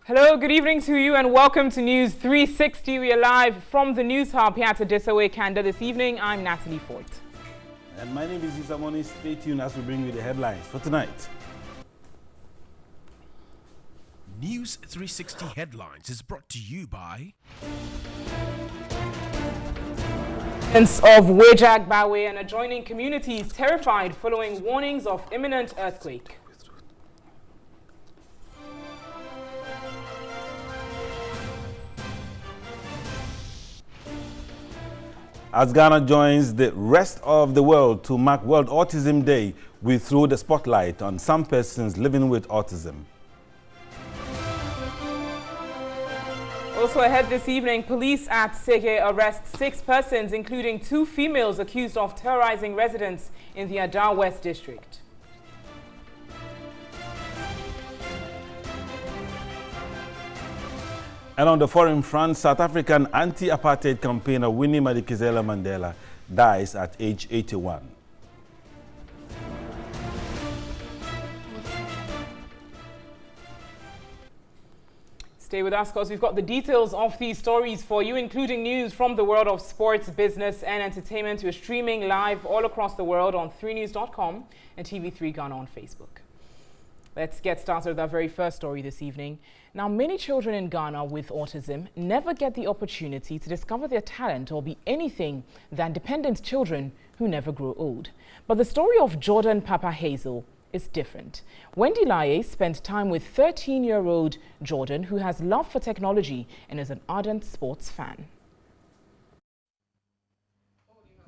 Hello, good evening to you and welcome to News 360. We are live from the News Hub here at Adisawe, Kanda this evening. I'm Natalie Fort. And my name is Isamoni. Stay tuned as we bring you the headlines for tonight. News 360 Headlines is brought to you by Residents of Wejak, Bawe and adjoining communities terrified following warnings of imminent earthquake. As Ghana joins the rest of the world to mark World Autism Day, we throw the spotlight on some persons living with autism. Also ahead this evening, police at Sege arrest 6 persons, including 2 females accused of terrorizing residents in the Adar West district. And on the foreign front, South African anti-apartheid campaigner Winnie Mandela dies at age 81. Stay with us because we've got the details of these stories for you, including news from the world of sports, business and entertainment. We're streaming live all across the world on 3news.com and TV3 Ghana on Facebook. Let's get started with our very first story this evening. Now, many children in Ghana with autism never get the opportunity to discover their talent or be anything than dependent children who never grow old. But the story of Jordan Papa Hazel is different. Wendy Laye spent time with 13-year-old Jordan, who has love for technology and is an ardent sports fan.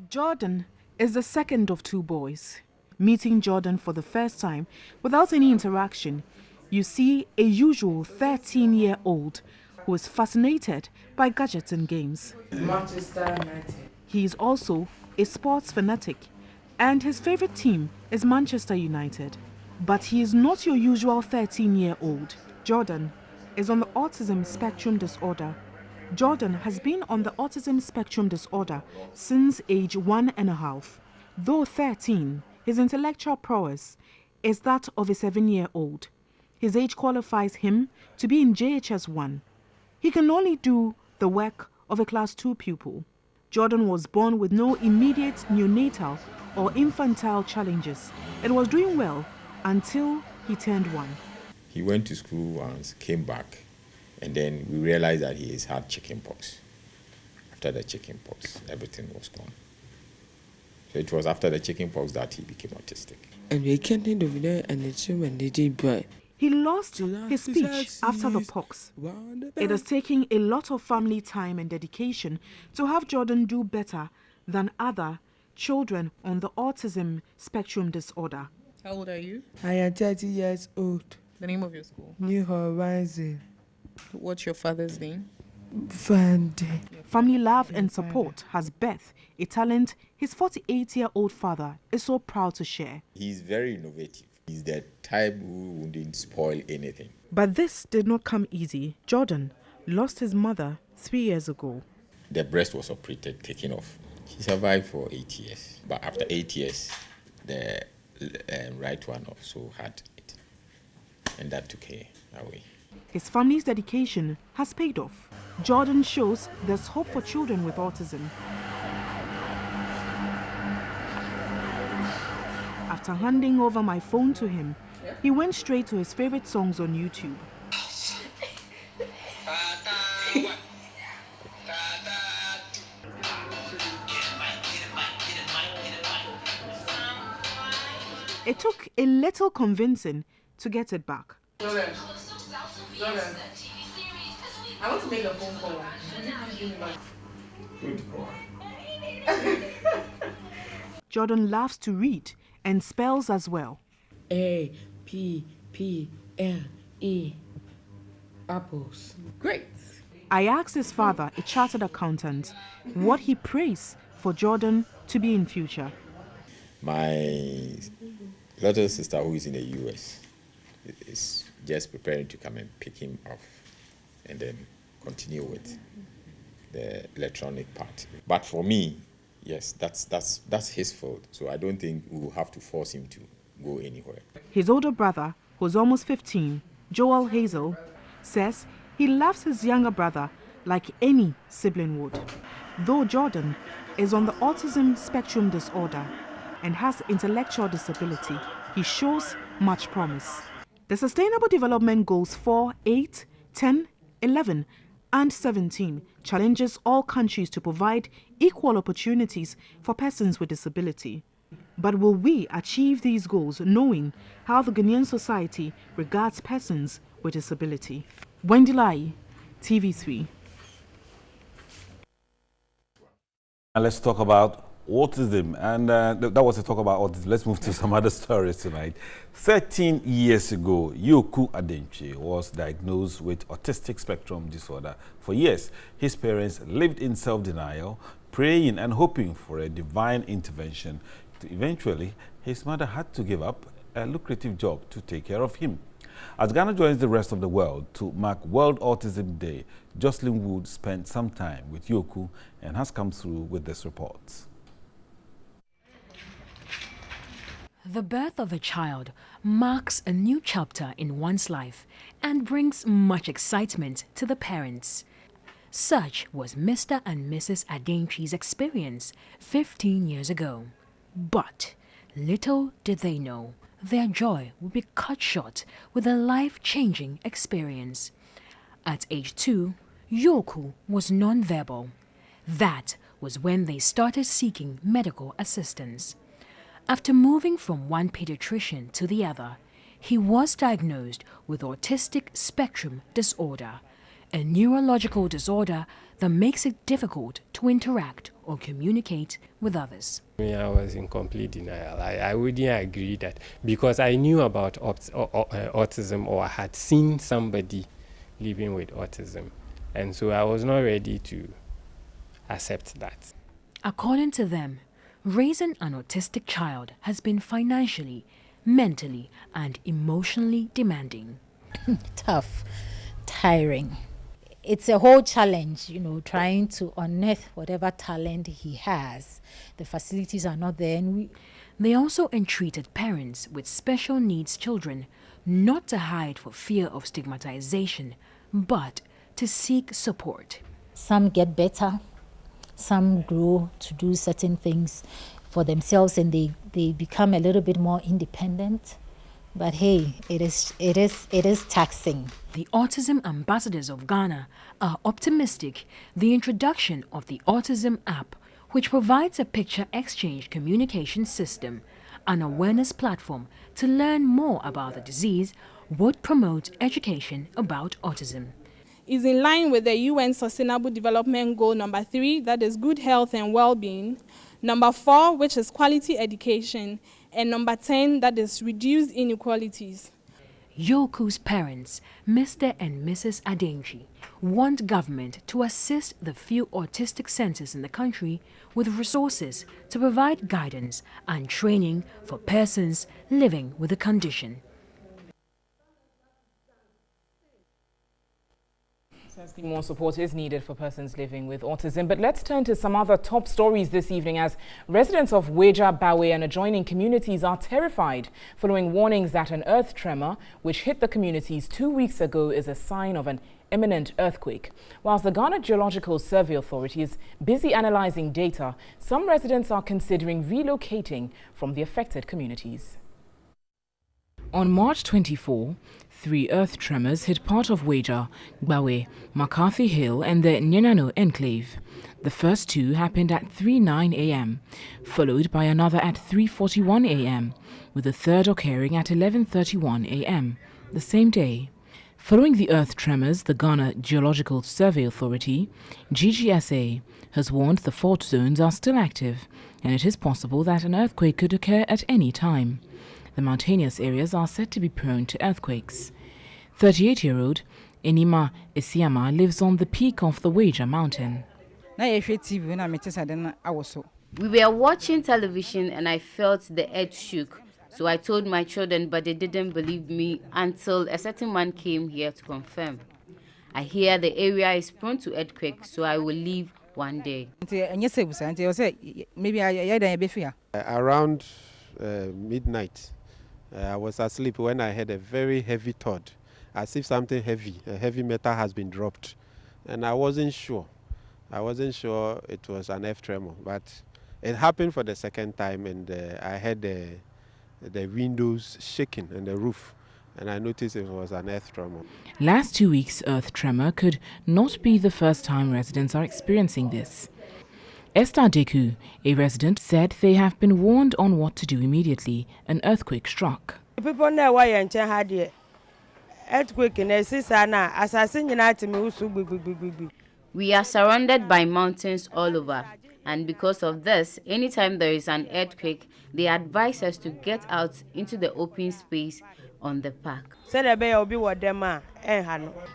Jordan is the second of 2 boys. Meeting Jordan for the first time without any interaction, you see a usual 13-year-old who is fascinated by gadgets and games. Manchester United. He is also a sports fanatic, and his favorite team is Manchester United. But he is not your usual 13-year-old. Jordan is on the autism spectrum disorder. Jordan has been on the autism spectrum disorder since age 1.5. Though 13, his intellectual prowess is that of a 7-year-old. His age qualifies him to be in JHS 1. He can only do the work of a Class 2 pupil. Jordan was born with no immediate neonatal or infantile challenges and was doing well until he turned 1. He went to school once, came back, and then we realized that he has had chickenpox. After the chickenpox, everything was gone. So it was after the chickenpox that he became autistic. And we can't end over there and the children they did but He lost his speech after the pox. It has taken a lot of family time and dedication to have Jordan do better than other children on the autism spectrum disorder. How old are you? I am 30 years old. The name of your school? New Horizon. What's your father's name? Fande. Family love and support has birthed a talent his 48-year-old father is so proud to share. He's very innovative. He's the type who wouldn't spoil anything. But this did not come easy. Jordan lost his mother 3 years ago. The breast was operated, taken off. He survived for 8 years. But after 8 years, the right one also had it. And that took her away. His family's dedication has paid off. Jordan shows there's hope for children with autism. After handing over my phone to him, he went straight to his favorite songs on YouTube. It took a little convincing to get it back. Jordan, I want to make a phone call. Good boy. Jordan loves to read and spells as well. A-P-P-L-E. Apples. Great. I asked his father, a chartered accountant, what he prays for Jordan to be in future. My little sister, who is in the US, is just preparing to come and pick him up and then continue with the electronic part. But for me, yes, that's his fault. So I don't think we will have to force him to go anywhere. His older brother, who's almost 15, Joel Hazel, says he loves his younger brother like any sibling would. Though Jordan is on the autism spectrum disorder and has intellectual disability, he shows much promise. The Sustainable Development Goals 4, 8, 10, 11, and 17 challenges all countries to provide equal opportunities for persons with disability. But will we achieve these goals knowing how the Ghanaian society regards persons with disability? Wendy Lai, TV3. And let's talk about autism. And that was a talk about autism. Let's move to some other stories tonight. 13 years ago, Yoku Adenche was diagnosed with autistic spectrum disorder. For years, his parents lived in self-denial, praying and hoping for a divine intervention. Eventually, his mother had to give up a lucrative job to take care of him. As Ghana joins the rest of the world to mark World Autism Day, Jocelyn Wood spent some time with Yoku and has come through with this report. The birth of a child marks a new chapter in one's life and brings much excitement to the parents. Such was Mr. and Mrs. Adenchi's experience 15 years ago. But little did they know, their joy would be cut short with a life-changing experience. At age 2, Yoku was non-verbal. That was when they started seeking medical assistance. After moving from one pediatrician to the other, he was diagnosed with autistic spectrum disorder, a neurological disorder that makes it difficult to interact or communicate with others. I was in complete denial. I wouldn't agree that because I knew about autism or I had seen somebody living with autism. And so I was not ready to accept that. According to them, raising an autistic child has been financially, mentally, and emotionally demanding. Tough, tiring. It's a whole challenge, trying to unearth whatever talent he has. The facilities are not there. And they also entreated parents with special needs children not to hide for fear of stigmatization, but to seek support. Some get better, some grow to do certain things for themselves and they become a little bit more independent. But hey, it is taxing. The Autism Ambassadors of Ghana are optimistic the introduction of the Autism app, which provides a picture exchange communication system, an awareness platform to learn more about the disease, would promote education about autism. Is in line with the UN Sustainable Development Goal number 3, that is good health and well-being, number 4, which is quality education, and number 10, that is reduced inequalities. Yoku's parents, Mr. and Mrs. Adenchi, want government to assist the few autistic centers in the country with resources to provide guidance and training for persons living with the condition. Certainly more support is needed for persons living with autism. But let's turn to some other top stories this evening as residents of Weja, Bawe and adjoining communities are terrified following warnings that an earth tremor, which hit the communities 2 weeks ago, is a sign of an imminent earthquake. Whilst the Ghana Geological Survey Authority is busy analyzing data, some residents are considering relocating from the affected communities. On March 24, 3 earth tremors hit part of Weja, Bawe, McCarthy Hill and the Nyenano enclave. The first 2 happened at 3:09 a.m., followed by another at 3:41 a.m., with the third occurring at 11:31 a.m. the same day. Following the earth tremors, the Ghana Geological Survey Authority, GGSA, has warned the fault zones are still active and it is possible that an earthquake could occur at any time. The mountainous areas are said to be prone to earthquakes. 38-year-old Enima Esiama lives on the peak of the Weja mountain. We were watching television and I felt the earth shook. So I told my children, but they didn't believe me until a certain man came here to confirm. I hear the area is prone to earthquakes, so I will leave one day. Around midnight, I was asleep when I heard a very heavy thud. as if something heavy, a heavy metal has been dropped. And I wasn't sure. I wasn't sure it was an earth tremor, but it happened for the second time, and I heard the windows shaking and the roof, and I noticed it was an earth tremor. Last 2 weeks' earth tremor could not be the first time residents are experiencing this. Esther Deku, a resident, said they have been warned on what to do immediately an earthquake struck. People know why you're earthquake in a seasana, assassin united me. We are surrounded by mountains all over, and because of this, anytime there is an earthquake, they advise us to get out into the open space on the park.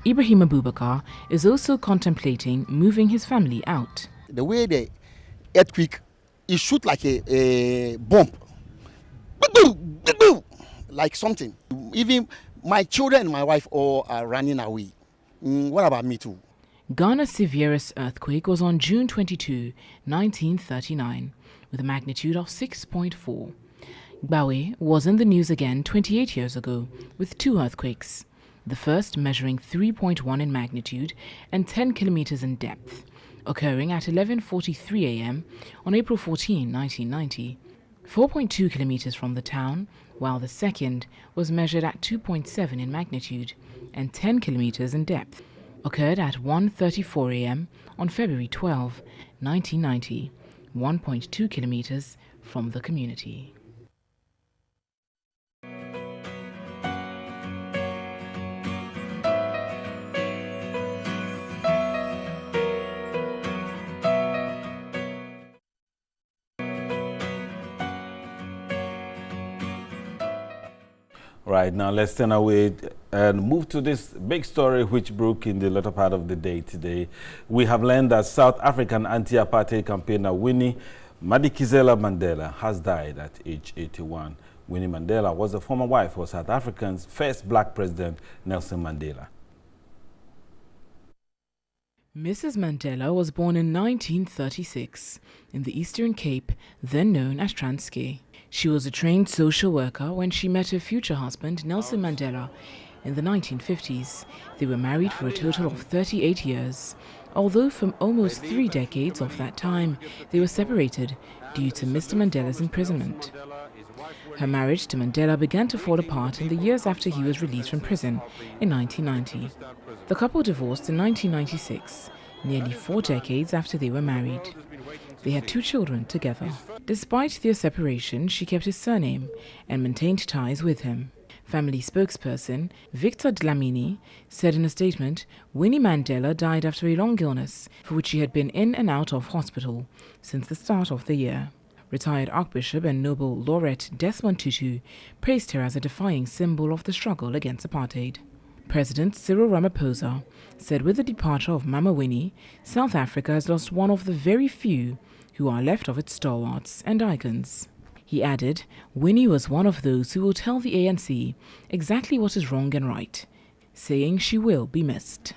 Ibrahim Abubakar is also contemplating moving his family out. The way the earthquake, it shoot like a bomb, like something. Even my children and my wife all are running away. What about me too? Ghana's severest earthquake was on June 22, 1939, with a magnitude of 6.4. Gbawe was in the news again 28 years ago with 2 earthquakes, the first measuring 3.1 in magnitude and 10 kilometers in depth, occurring at 11:43 a.m. on April 14, 1990, 4.2 kilometers from the town, while the second was measured at 2.7 in magnitude and 10 kilometers in depth, occurred at 1:34 a.m. on February 12, 1990, 1.2 kilometers from the community. Right, now let's turn away and move to this big story which broke in the latter part of the day today. We have learned that South African anti-apartheid campaigner Winnie Mandela has died at age 81. Winnie Mandela was the former wife of South Africa's first black president, Nelson Mandela. Mrs. Mandela was born in 1936 in the Eastern Cape, then known as Transkei. She was a trained social worker when she met her future husband, Nelson Mandela, in the 1950s. They were married for a total of 38 years, although for almost 3 decades of that time, they were separated due to Mr. Mandela's imprisonment. Her marriage to Mandela began to fall apart in the years after he was released from prison in 1990. The couple divorced in 1996, nearly 4 decades after they were married. They had 2 children together. Despite their separation, she kept his surname and maintained ties with him. Family spokesperson Victor Dlamini said in a statement, Winnie Mandela died after a long illness for which she had been in and out of hospital since the start of the year. Retired Archbishop and Nobel laureate Desmond Tutu praised her as a defining symbol of the struggle against apartheid. President Cyril Ramaphosa said with the departure of Mama Winnie, South Africa has lost one of the very few who are left of its stalwarts and icons. He added, Winnie was one of those who will tell the ANC exactly what is wrong and right, saying she will be missed.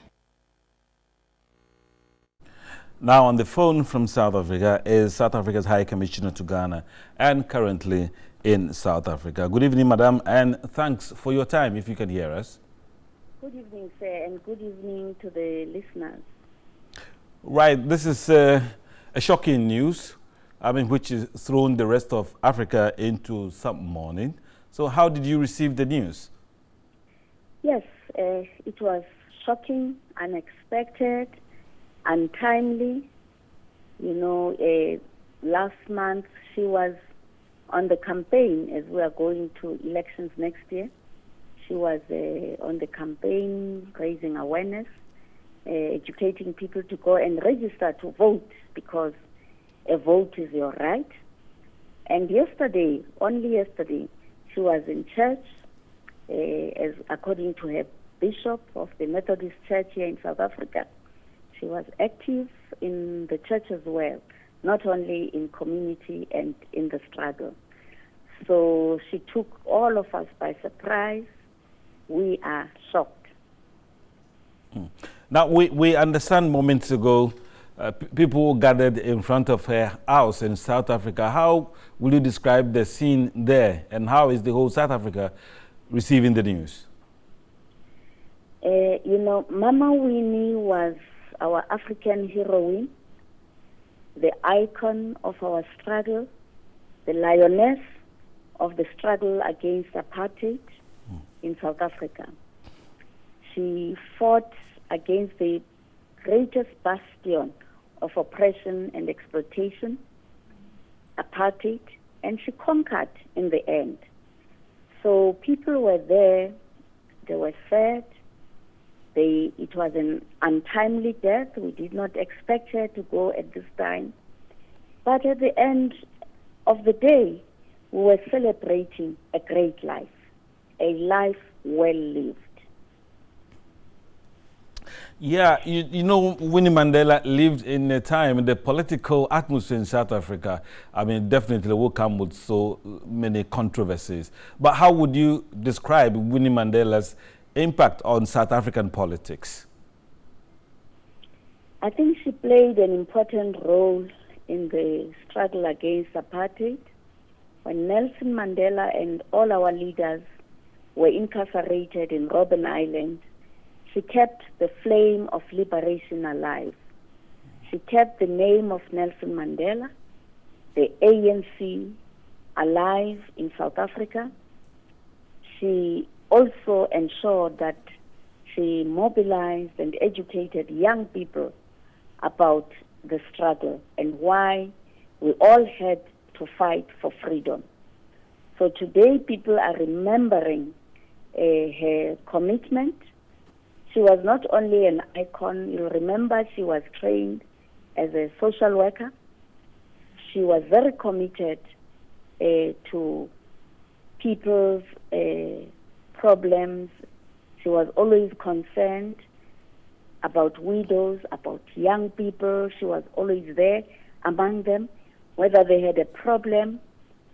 Now on the phone from South Africa is South Africa's High Commissioner to Ghana and currently in South Africa. Good evening, Madam, and thanks for your time, if you can hear us. Good evening, sir, and good evening to the listeners. Right, this is a shocking news, which has thrown the rest of Africa into some mourning. So how did you receive the news? Yes, it was shocking, unexpected, untimely. You know, last month she was on the campaign as we are going to elections next year. She was on the campaign raising awareness, educating people to go and register to vote because a vote is your right. And yesterday, only yesterday, she was in church, as according to her bishop of the Methodist Church here in South Africa. She was active in the church as well, not only in community and in the struggle. So she took all of us by surprise. We are shocked. Now, we understand moments ago people gathered in front of her house in South Africa. How will you describe the scene there, and how is the whole South Africa receiving the news? You know, Mama Winnie was our African heroine, the icon of our struggle, the lioness of the struggle against apartheid in South Africa. She fought against the greatest bastion of oppression and exploitation, apartheid, and she conquered in the end. So people were there, they were sad. It was an untimely death. We did not expect her to go at this time. But at the end of the day, we were celebrating a great life, a life well lived. Yeah, you know, Winnie Mandela lived in a time in the political atmosphere in South Africa. I mean, definitely will come with so many controversies. But how would you describe Winnie Mandela's impact on South African politics? I think she played an important role in the struggle against apartheid. When Nelson Mandela and all our leaders were incarcerated in Robben Island, she kept the flame of liberation alive. She kept the name of Nelson Mandela, the ANC, alive in South Africa. She also ensured that she mobilized and educated young people about the struggle and why we all had to fight for freedom. So today people are remembering her commitment. She was not only an icon, you remember she was trained as a social worker. She was very committed to people's problems. She was always concerned about widows, about young people. She was always there among them. Whether they had a problem,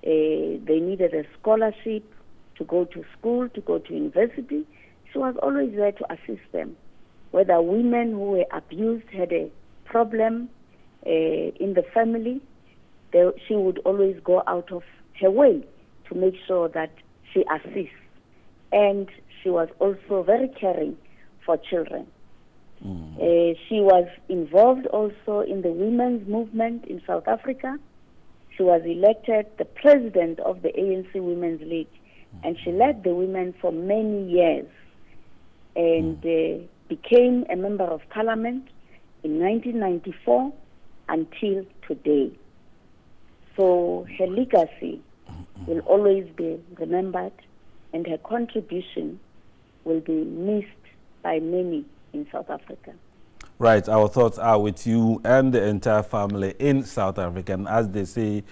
they needed a scholarship to go to school, to go to university, she was always there to assist them. Whether women who were abused had a problem in the family, she would always go out of her way to make sure that she assists. And she was also very caring for children. She was involved also in the women's movement in South Africa. She was elected the president of the ANC Women's League, and she led the women for many years and became a member of parliament in 1994 until today. So her legacy will always be remembered, and her contribution will be missed by many in South Africa. Right, our thoughts are with you and the entire family in South Africa. And as they say,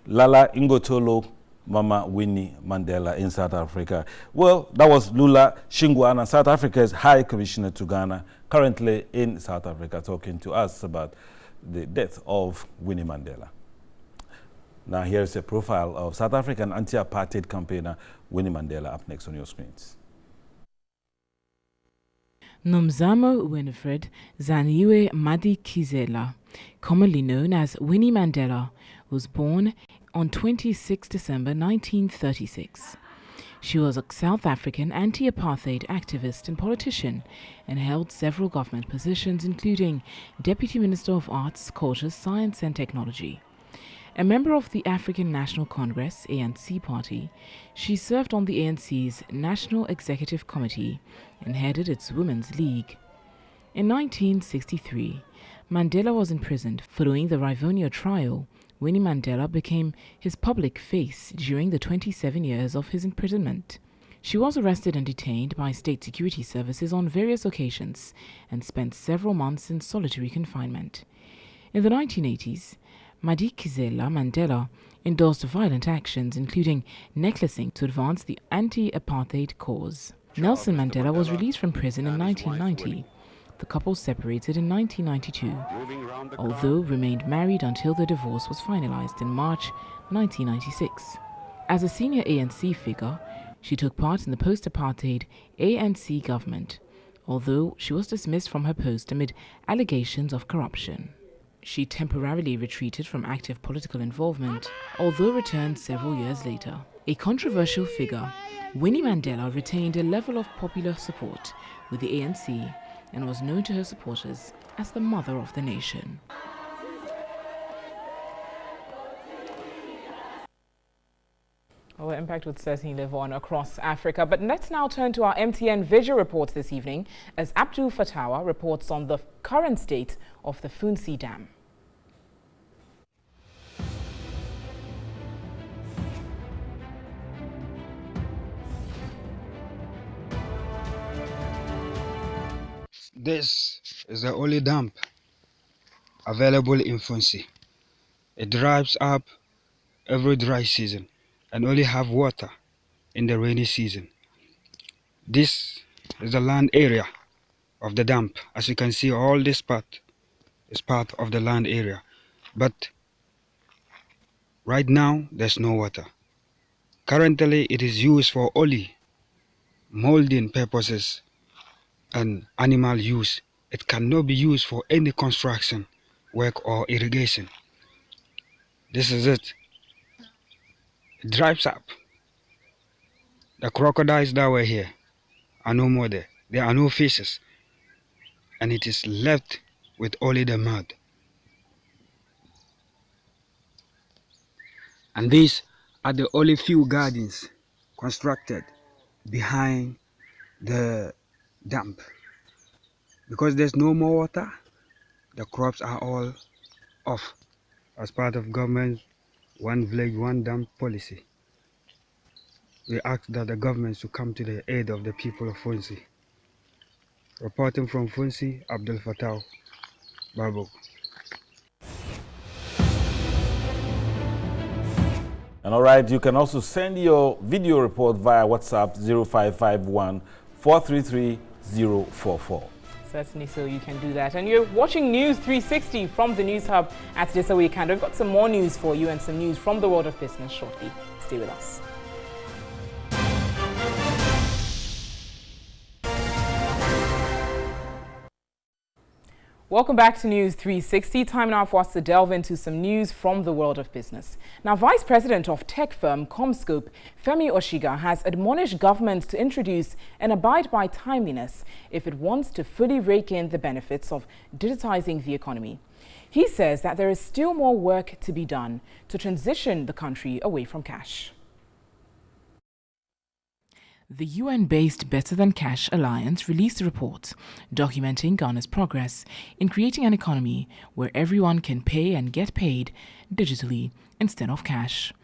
Lala Ingotolo Mama Winnie Mandela in South Africa. Well, that was Lula Shingwana, South Africa's High Commissioner to Ghana, currently in South Africa, talking to us about the death of Winnie Mandela. Now here's a profile of South African anti-apartheid campaigner Winnie Mandela up next on your screens. Nomzamo Winifred Zaniwe Madikizela, commonly known as Winnie Mandela, was born on 26 December 1936. She was a South African anti-apartheid activist and politician and held several government positions, including Deputy Minister of Arts, Culture, Science and Technology. A member of the African National Congress, ANC party, she served on the ANC's National Executive Committee and headed its Women's League. In 1963, Mandela was imprisoned. Following the Rivonia trial, Winnie Mandela became his public face during the 27 years of his imprisonment. She was arrested and detained by state security services on various occasions and spent several months in solitary confinement. In the 1980s, Madikizela Mandela endorsed violent actions, including necklacing to advance the anti-apartheid cause. Nelson Mandela was released from prison in 1990. The couple separated in 1992, although remained married until the divorce was finalized in March 1996. As a senior ANC figure, she took part in the post-apartheid ANC government, although she was dismissed from her post amid allegations of corruption. She temporarily retreated from active political involvement, although returned several years later. A controversial figure, Winnie Mandela retained a level of popular support with the ANC and was known to her supporters as the mother of the nation. Our impact would certainly live on across Africa. But let's now turn to our MTN Visual reports this evening as Abdul Fatawa reports on the current state of the Funsi Dam. This is the only dam available in Funsi. It dries up every dry season and only have water in the rainy season. This is the land area of the dam. As you can see, all this part is part of the land area. But right now, there's no water. Currently, it is used for only molding purposes and animal use. It cannot be used for any construction work or irrigation. This is it. It dries up. The crocodiles that were here are no more there. There are no fishes. And it is left with only the mud. And these are the only few gardens constructed behind the dam. Because there's no more water, the crops are all off as part of government's one village, one dam policy. We ask that the government should come to the aid of the people of Funsi. Reporting from Funsi, Abdul Fattah Babu. And all right, you can also send your video report via WhatsApp 0551 433 044. Certainly, so you can do that. And you're watching News 360 from the News Hub at Disa Weekend. We've got some more news for you and some news from the world of business shortly. Stay with us. Welcome back to News 360. Time now for us to delve into some news from the world of business. Now, Vice President of tech firm Comscope, Femi Oshiga, has admonished governments to introduce and abide by timeliness if it wants to fully rake in the benefits of digitizing the economy. He says that there is still more work to be done to transition the country away from cash. The UN-based Better Than Cash Alliance released a report documenting Ghana's progress in creating an economy where everyone can pay and get paid digitally instead of cash.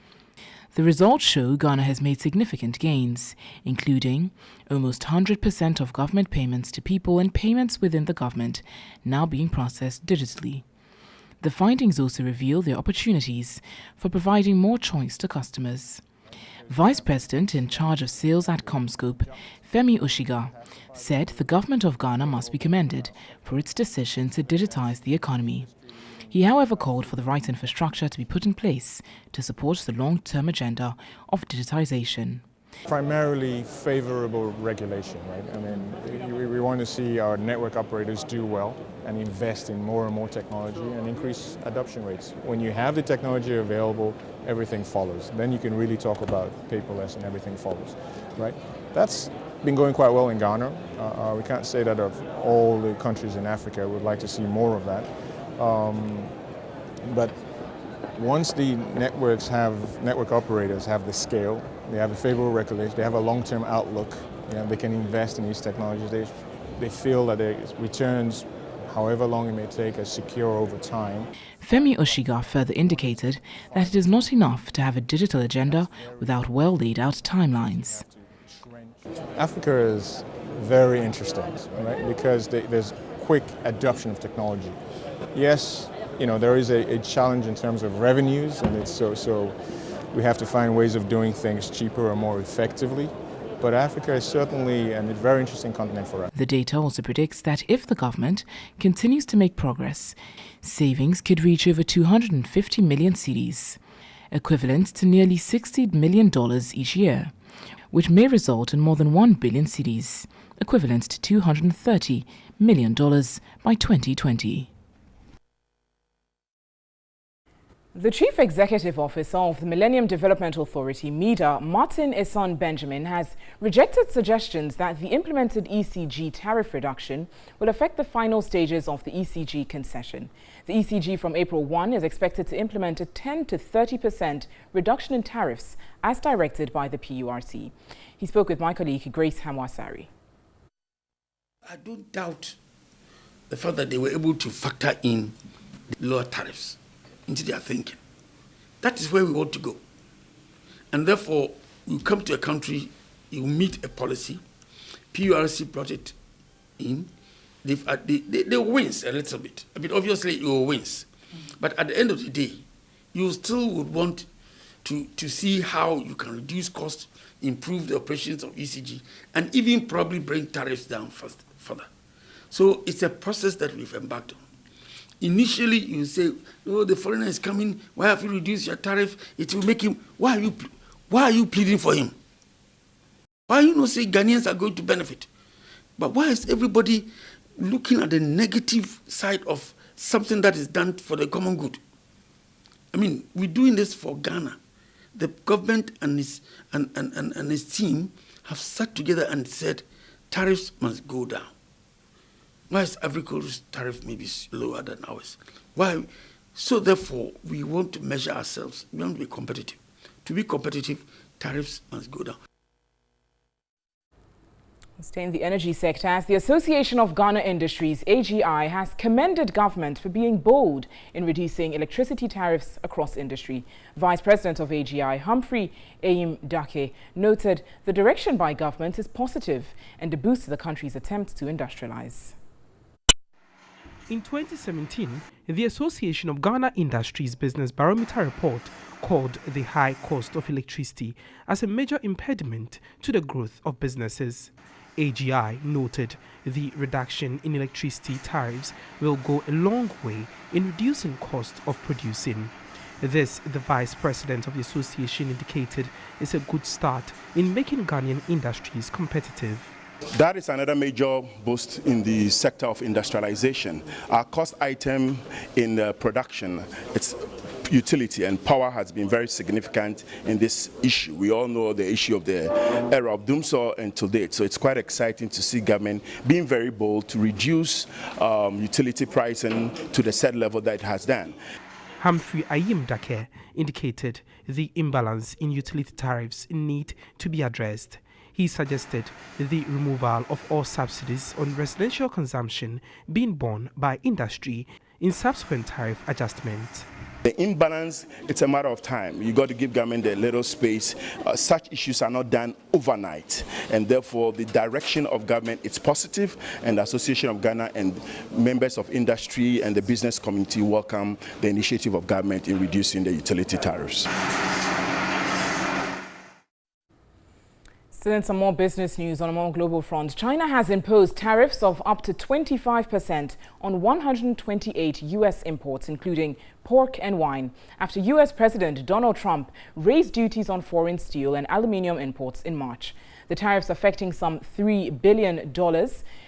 The results show Ghana has made significant gains, including almost 100% of government payments to people and payments within the government now being processed digitally. The findings also reveal the opportunities for providing more choice to customers. Vice President in charge of sales at Comscope, Femi Oshiga, said the government of Ghana must be commended for its decision to digitize the economy. He, however, called for the right infrastructure to be put in place to support the long-term agenda of digitization. Primarily favorable regulation, right? I mean, we want to see our network operators do well and invest in more and more technology and increase adoption rates. When you have the technology available, everything follows. Then you can really talk about paperless and everything follows, right? That's been going quite well in Ghana. We can't say that of all the countries in Africa. We'd like to see more of that. But once the network operators have the scale, they have a favorable regulation, they have a long-term outlook, they can invest in these technologies, they feel that their returns, however long it may take, are secure over time. Femi Oshiga further indicated that it is not enough to have a digital agenda without well laid out timelines. Africa is very interesting, right? Because there's quick adoption of technology. Yes, there is a challenge in terms of revenues, and it's so we have to find ways of doing things cheaper or more effectively. But Africa is certainly a very interesting continent for us. The data also predicts that if the government continues to make progress, savings could reach over 250 million cedis, equivalent to nearly $60 million each year, which may result in more than 1 billion cedis, equivalent to $230 million by 2020. The Chief Executive Officer of the Millennium Development Authority, MIDA, Martin Eson Benjamin, has rejected suggestions that the implemented ECG tariff reduction will affect the final stages of the ECG concession. The ECG from April 1 is expected to implement a 10 to 30% reduction in tariffs as directed by the PURC. He spoke with my colleague Grace Hamwasari. I don't doubt the fact that they were able to factor in the lower tariffs into their thinking. That is where we want to go. And therefore, you come to a country, you meet a policy, PURC brought it in, they wins a little bit. I mean, obviously, you will wins. But at the end of the day, you still would want to see how you can reduce costs, improve the operations of ECG, and even probably bring tariffs down further. So it's a process that we've embarked on. Initially, you say, oh, the foreigner is coming, why have you reduced your tariff? It will make him, why are you pleading for him? Why are you not saying Ghanaians are going to benefit? But why is everybody looking at the negative side of something that is done for the common good? I mean, we're doing this for Ghana. The government and his team have sat together and said, tariffs must go down. Why is Ivory Coast's tariff maybe lower than ours? Why? So therefore, we want to measure ourselves. We want to be competitive. To be competitive, tariffs must go down. Stay in the energy sector, as the Association of Ghana Industries, AGI, has commended government for being bold in reducing electricity tariffs across industry. Vice President of AGI, Humphrey Ayim Dake, noted the direction by government is positive and a boost to the country's attempts to industrialize. In 2017, the Association of Ghana Industries Business Barometer report called the high cost of electricity as a major impediment to the growth of businesses. AGI noted the reduction in electricity tariffs will go a long way in reducing cost of producing. This, the Vice President of the association indicated, is a good start in making Ghanaian industries competitive. That is another major boost in the sector of industrialization. Our cost item in production, it's utility and power has been very significant in this issue. We all know the issue of the era of doomsaw and to date, so it's quite exciting to see government being very bold to reduce utility pricing to the said level that it has done. Humphrey Ayim Dake indicated the imbalance in utility tariffs need to be addressed. He suggested the removal of all subsidies on residential consumption being borne by industry in subsequent tariff adjustments. The imbalance, it's a matter of time. You got to give government a little space. Such issues are not done overnight, and therefore the direction of government is positive, and the Association of Ghana and members of industry and the business community welcome the initiative of government in reducing the utility tariffs. Still in some more business news on a more global front, China has imposed tariffs of up to 25% on 128 U.S. imports, including pork and wine, after U.S. President Donald Trump raised duties on foreign steel and aluminium imports in March. The tariffs affecting some $3 billion,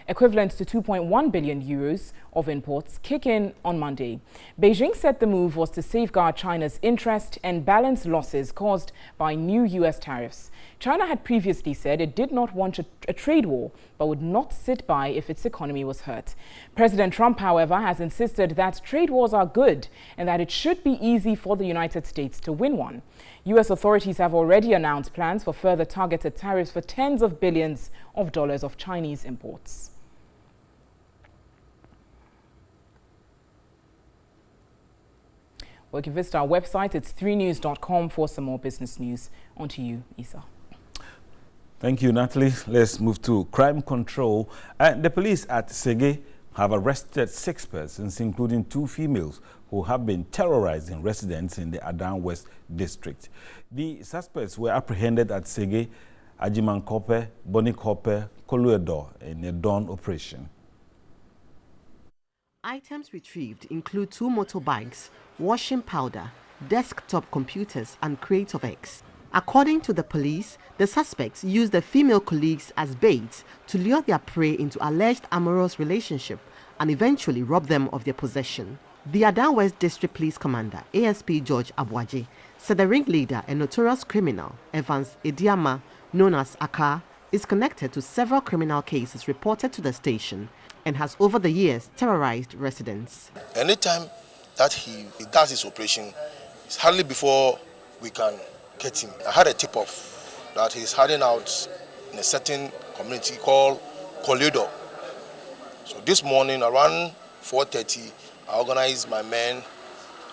equivalent to 2.1 billion euros of imports, kick in on Monday. Beijing said the move was to safeguard China's interest and balance losses caused by new U.S. tariffs. China had previously said it did not want a trade war, but would not sit by if its economy was hurt. President Trump, however, has insisted that trade wars are good and that it should be easy for the United States to win one. U.S. authorities have already announced plans for further targeted tariffs for tens of billions of dollars of Chinese imports. Well, you can visit our website. It's 3news.com for some more business news. On to you, Isa. Thank you, Natalie. Let's move to crime control. The police at Sege have arrested 6 persons, including 2 females, who have been terrorizing residents in the Adan West district. The suspects were apprehended at Sege, Ajimankope, Bonikope, Koluedo in a dawn operation. Items retrieved include 2 motorbikes, washing powder, desktop computers, and crates of eggs. According to the police, the suspects used the female colleagues as bait to lure their prey into alleged amorous relationship and eventually rob them of their possession. The Adan West District Police Commander, ASP George Abuaje, said the ringleader and notorious criminal, Evans Idiama, known as Aka, is connected to several criminal cases reported to the station and has over the years terrorized residents. Anytime that he does his operation, it's hardly before we can get him. I had a tip-off that he's hiding out in a certain community called Koledo. So this morning around 4:30, I organized my men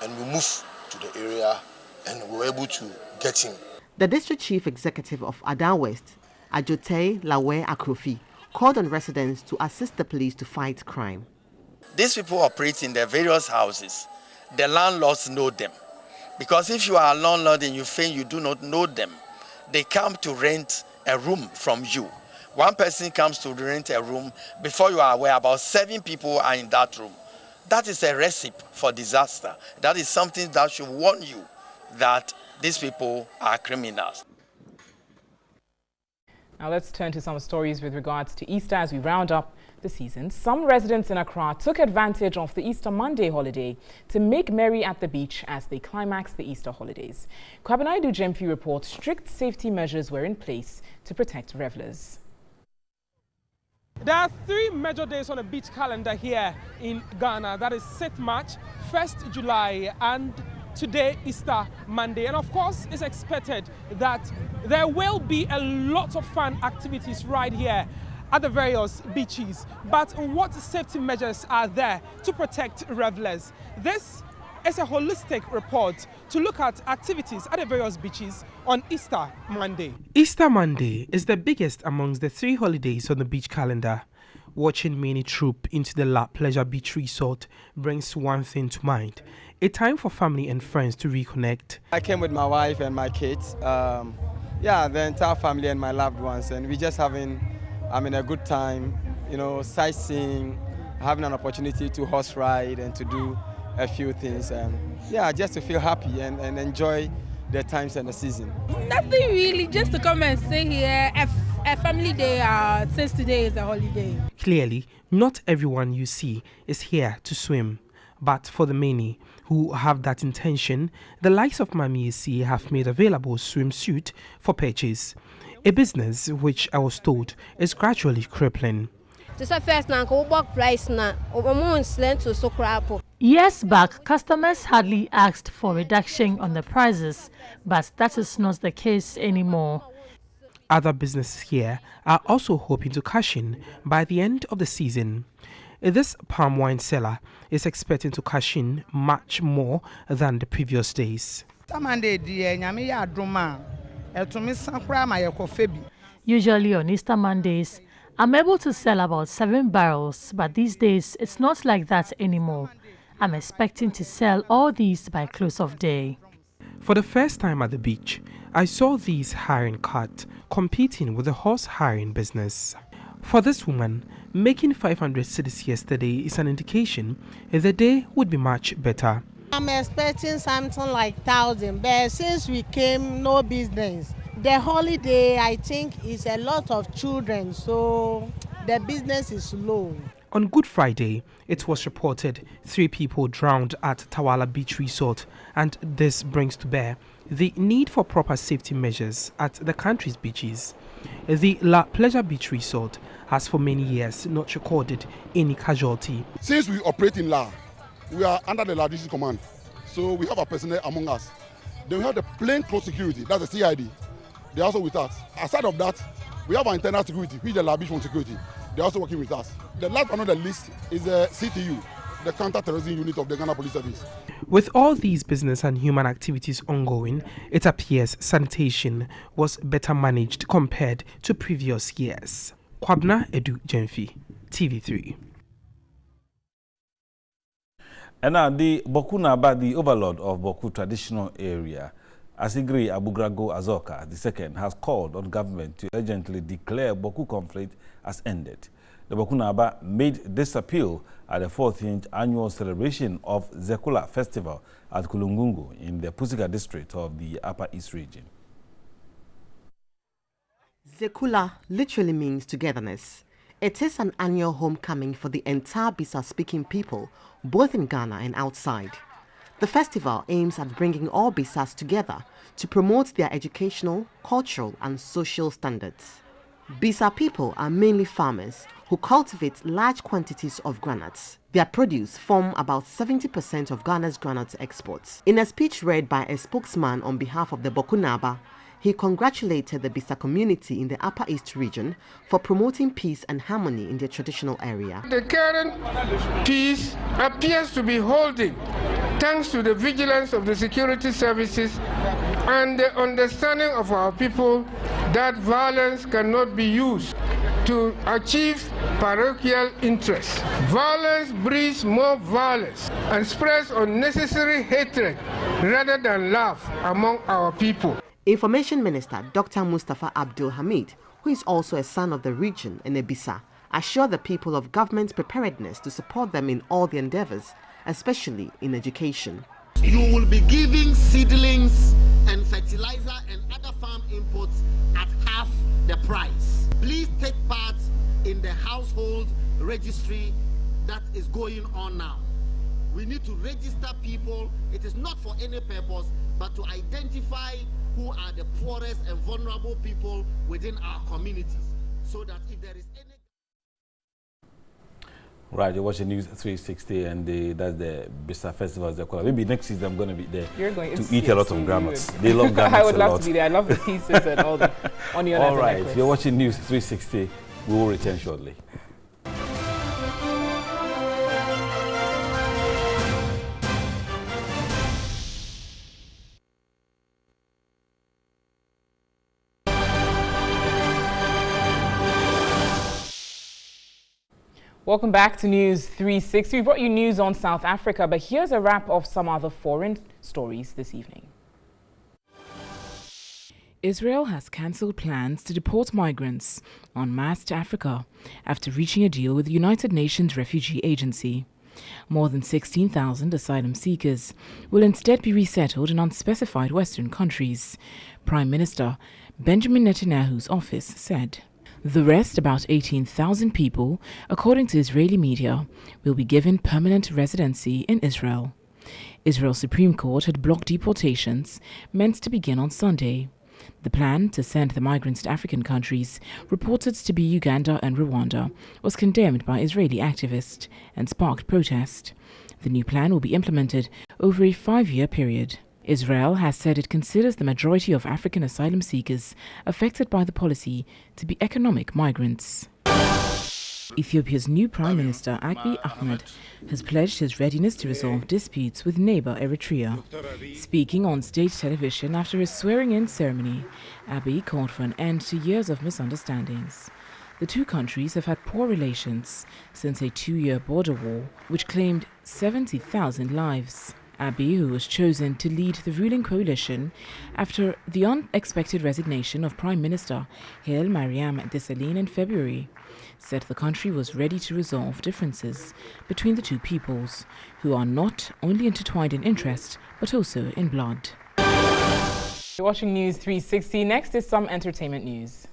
and we moved to the area and we were able to get him. The district chief executive of Adan West, Ajote Lawe Akrofi, called on residents to assist the police to fight crime. These people operate in their various houses. The landlords know them. Because if you are a landlord and you think you do not know them, they come to rent a room from you. One person comes to rent a room, before you are aware, about 7 people are in that room. That is a recipe for disaster. That is something that should warn you that these people are criminals. Now let's turn to some stories with regards to Easter as we round up the season. Some residents in Accra took advantage of the Easter Monday holiday to make merry at the beach as they climax the Easter holidays. Kwabanaidu Jemfi reports strict safety measures were in place to protect revelers. There are 3 major days on the beach calendar here in Ghana. That is 6th March, 1st July, and today, Easter Monday. And of course, it's expected that there will be a lot of fun activities right here at the various beaches. But what safety measures are there to protect revelers? This is a holistic report to look at activities at the various beaches on Easter Monday. Easter Monday is the biggest amongst the 3 holidays on the beach calendar. Watching many troop into the La Pleasure Beach Resort brings one thing to mind: a time for family and friends to reconnect. I came with my wife and my kids, the entire family and my loved ones, and we're just having a good time, sightseeing, having an opportunity to horse ride and to do a few things, just to feel happy and enjoy the times and the season. Nothing really, just to come and stay here, a family day, since today is a holiday. Clearly, not everyone you see is here to swim, but for the many who have that intention, the likes of Mami Esi have made available swimsuit for purchase, a business which I was told is gradually crippling. Years back, customers hardly asked for reduction on the prices, but that is not the case anymore. Other businesses here are also hoping to cash in by the end of the season. This palm wine seller is expecting to cash in much more than the previous days. Usually on Easter Mondays, I'm able to sell about 7 barrels, but these days it's not like that anymore. I'm expecting to sell all these by close of day. For the first time at the beach, I saw these hiring cart competing with the horse hiring business. For this woman, making 500 cedis yesterday is an indication the day would be much better. I'm expecting something like 1,000, but since we came, no business. The holiday, I think, is a lot of children, so the business is low. On Good Friday, it was reported 3 people drowned at Tawala Beach Resort, and this brings to bear the need for proper safety measures at the country's beaches. The La Pleasure Beach Resort has for many years not recorded any casualty. Since we operate in La, we are under the La District Command, so we have a personnel among us. Then we have the plainclothes security, that's the CID. They're also with us. Aside of that, we have our internal security, which is the La Beach Front Security. They're also working with us. The last but not the least is the CTU, the Counter-Terrorism Unit of the Ghana Police Service. With all these business and human activities ongoing, it appears sanitation was better managed compared to previous years. Kwabna Edu Jemfi, TV3. And now the Boku Naba, the overlord of Boku traditional area, Asigri Abugrago Azoka II, has called on government to urgently declare Boku conflict as ended. The Boku Naba made this appeal at the 14th annual celebration of the Kula Festival at Kulungungu in the Pusika district of the Upper East region. Zekula literally means togetherness. It is an annual homecoming for the entire Bisa-speaking people, both in Ghana and outside. The festival aims at bringing all Bisas together to promote their educational, cultural and social standards. Bisa people are mainly farmers who cultivate large quantities of granules. Their produce form about 70% of Ghana's granite exports. In a speech read by a spokesman on behalf of the Bokunaba, he congratulated the Bisa community in the Upper East region for promoting peace and harmony in their traditional area. The current peace appears to be holding thanks to the vigilance of the security services and the understanding of our people that violence cannot be used to achieve parochial interests. Violence breeds more violence and spreads unnecessary hatred rather than love among our people. Information Minister Dr. Mustafa Abdul Hamid, who is also a son of the region in Bisa, assured the people of government's preparedness to support them in all their endeavors, especially in education. You will be giving seedlings and fertilizer and other farm inputs at half the price. Please take part in the household registry that is going on now. We need to register people. It is not for any purpose, but to identify who are the poorest and vulnerable people within our communities, so that if there is any... Right, you're watching News 360, and that's the Bisa Festival. Maybe next season I'm going to be there to eat a lot of grammars. They love grammars I would love to be there. I love the pieces and all the onion. All right, if you're watching News 360, we will return shortly. Welcome back to News 360. We brought you news on South Africa, but here's a wrap of some other foreign stories this evening. Israel has cancelled plans to deport migrants en masse to Africa after reaching a deal with the United Nations Refugee Agency. More than 16,000 asylum seekers will instead be resettled in unspecified Western countries, Prime Minister Benjamin Netanyahu's office said. The rest, about 18,000 people, according to Israeli media, will be given permanent residency in Israel. Israel's Supreme Court had blocked deportations meant to begin on Sunday. The plan to send the migrants to African countries, reported to be Uganda and Rwanda, was condemned by Israeli activists and sparked protest. The new plan will be implemented over a 5-year period. Israel has said it considers the majority of African asylum seekers affected by the policy to be economic migrants. Ethiopia's new Prime Minister, Abiy Ahmed, has pledged his readiness to resolve disputes with neighbor Eritrea. Speaking on state television after his swearing-in ceremony, Abiy called for an end to years of misunderstandings. The two countries have had poor relations since a 2-year border war, which claimed 70,000 lives. Abiy, who was chosen to lead the ruling coalition after the unexpected resignation of Prime Minister Haile Mariam Desalegn in February, said the country was ready to resolve differences between the two peoples, who are not only intertwined in interest, but also in blood. You're watching News 360. Next is some entertainment news.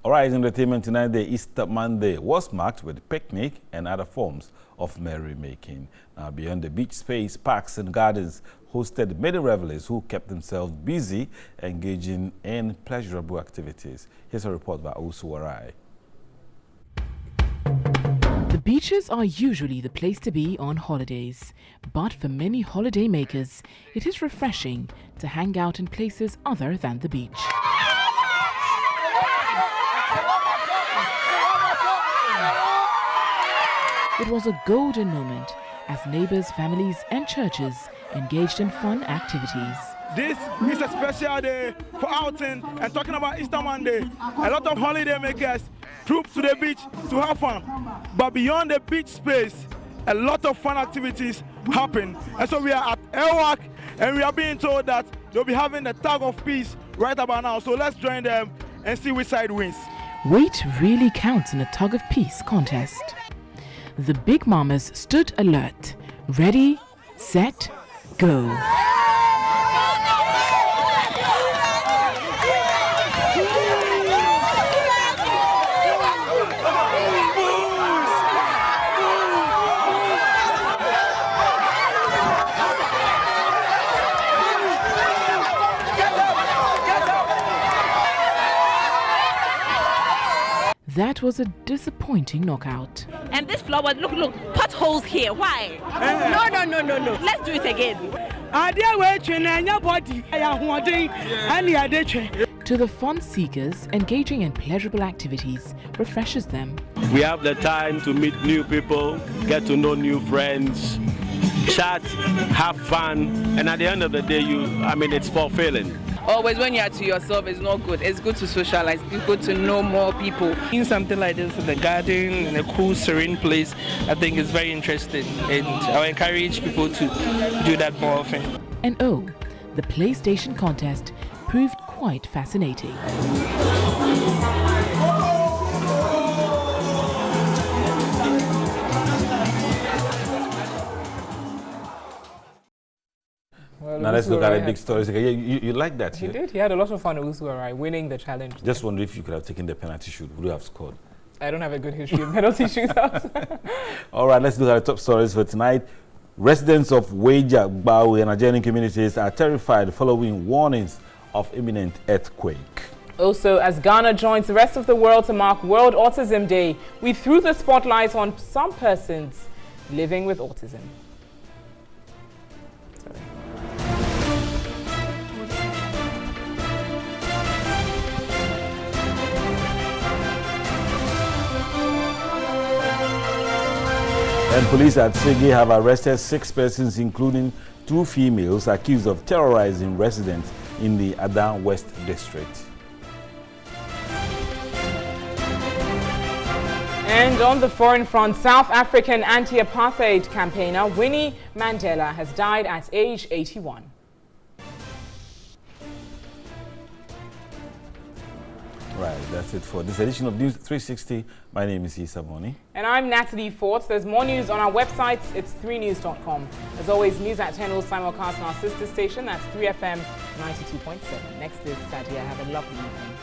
All right, entertainment tonight, the Easter Monday was marked with picnic and other forms of merrymaking. Now, beyond the beach space, parks and gardens hosted many revelers who kept themselves busy engaging in pleasurable activities. Here's a report by Osuwarai. The beaches are usually the place to be on holidays, but for many holiday makers, it is refreshing to hang out in places other than the beach. It was a golden moment as neighbors, families and churches engaged in fun activities. This is a special day for outing, and talking about Easter Monday, a lot of holiday makers troop to the beach to have fun. But beyond the beach space, a lot of fun activities happen. And so we are at Elwak, and we are being told that they'll be having the tug of peace right about now. So let's join them and see which side wins. Weight really counts in a tug of peace contest. The big mamas stood alert, ready, set, go. That was a disappointing knockout. And this flower, look, potholes here. Why? No. Let's do it again. To the fun seekers, engaging in pleasurable activities refreshes them. We have the time to meet new people, get to know new friends, chat, have fun, and at the end of the day, it's fulfilling. Always when you are to yourself, it's not good. It's good to socialize, it's good to know more people. In something like this in the garden, in a cool, serene place, I think is very interesting. And I encourage people to do that more often. And the PlayStation contest proved quite fascinating. Well, now let's look at the big stories again. You like that? He did. He had a lot of fun at Usuarai, winning the challenge. Just wonder if you could have taken the penalty shoot. Would you have scored? I don't have a good history of penalty shootouts. All right, let's look at the top stories for tonight. Residents of Weja, Gbawe and adjoining communities are terrified following warnings of imminent earthquake. Also, as Ghana joins the rest of the world to mark World Autism Day, we threw the spotlight on some persons living with autism. And police at Sege have arrested 6 persons, including 2 females, accused of terrorizing residents in the Adan West District. And on the foreign front, South African anti-apartheid campaigner Winnie Mandela has died at age 81. Right, that's it for this edition of News 360. My name is Issa Moni. And I'm Natalie Forts. There's more news on our website. It's 3news.com. As always, news at 10 will simulcast on our sister station. That's 3FM 92.7. Next is Sadia. Have a lovely evening.